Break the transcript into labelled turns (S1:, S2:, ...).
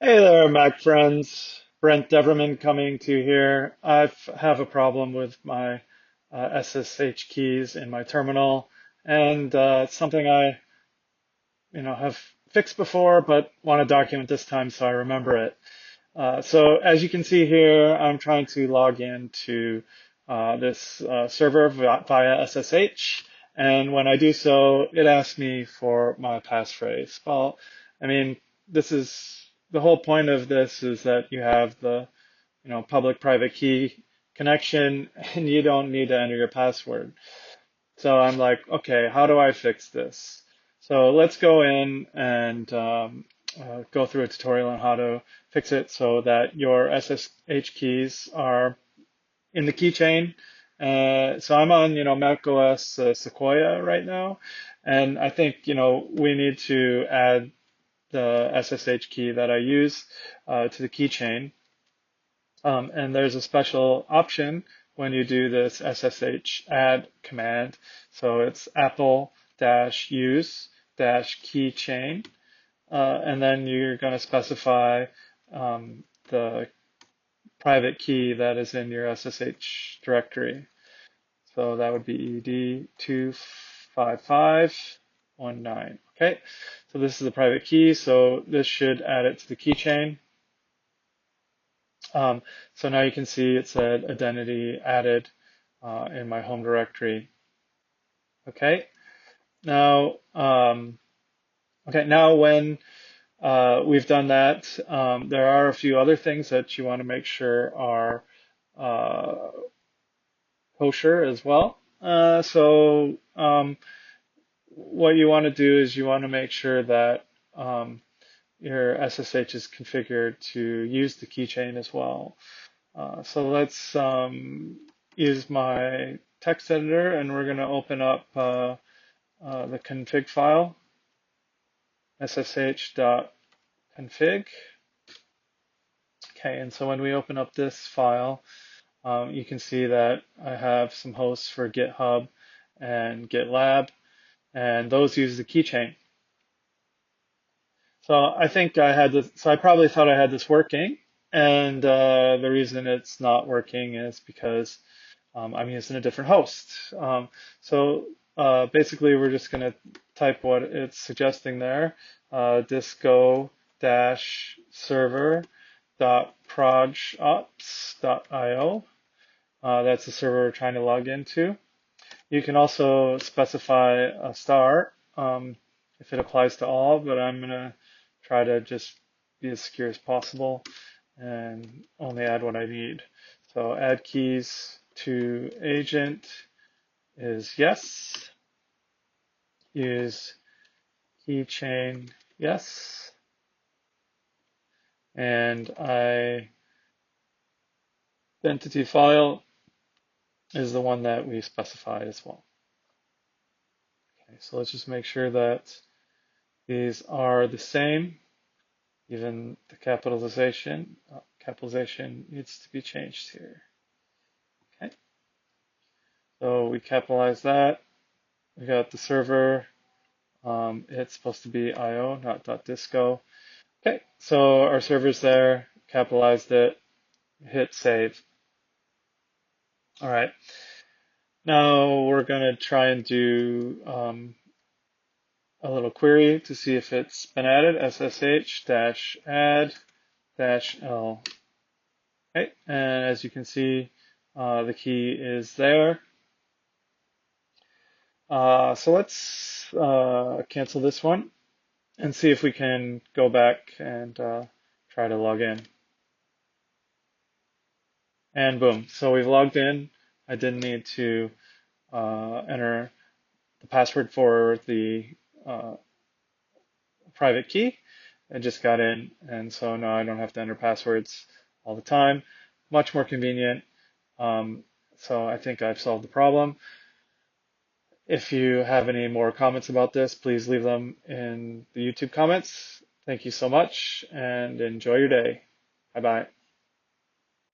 S1: Hey there, Mac friends. Brent Deverman coming to you here. I have a problem with my SSH keys in my terminal, and it's something I, have fixed before, but want to document this time so I remember it. So as you can see here, I'm trying to log into this server via SSH, and when I do so, it asks me for my passphrase. Well, I mean, this is the whole point of this is that you have the public-private key connection, and you don't need to enter your password. So I'm like, okay, how do I fix this? So let's go in and go through a tutorial on how to fix it so that your SSH keys are in the keychain. So I'm on, macOS Sequoia right now, and I think, we need to add the SSH key that I use to the keychain. And there's a special option when you do this SSH add command. So it's apple-use-keychain. And then you're going to specify the private key that is in your SSH directory. So that would be ed25519. Okay, so this is the private key. So this should add it to the keychain. So now you can see it said identity added in my home directory. Okay. Now, now when we've done that, there are a few other things that you want to make sure are kosher as well. What you want to do is you want to make sure that your SSH is configured to use the keychain as well. So let's use my text editor, and we're going to open up the config file, ssh.config. Okay, and so when we open up this file, you can see that I have some hosts for GitHub and GitLab, and those use the keychain. So I think I had this, so I probably thought I had this working, and the reason it's not working is because I'm using a different host. Basically, we're just going to type what it's suggesting there, disco-server.projops.io. That's the server we're trying to log into. You can also specify a star if it applies to all, but I'm going to try to just be as secure as possible and only add what I need. So add keys to agent is yes. Use keychain yes. And identity file is the one that we specified as well. Okay, so let's just make sure that these are the same. Even the capitalization needs to be changed here. Okay, so we capitalize that. We got the server. It's supposed to be IO, not .disco. Okay, so our server's there. Capitalized it. Hit save. All right. Now we're going to try and do a little query to see if it's been added. SSH-add-L. Okay, and as you can see, the key is there. So let's cancel this one and see if we can go back and try to log in. And boom, so we've logged in. I didn't need to enter the password for the private key. I just got in, and so now I don't have to enter passwords all the time. Much more convenient. So I think I've solved the problem. If you have any more comments about this, please leave them in the YouTube comments. Thank you so much, and enjoy your day. Bye-bye.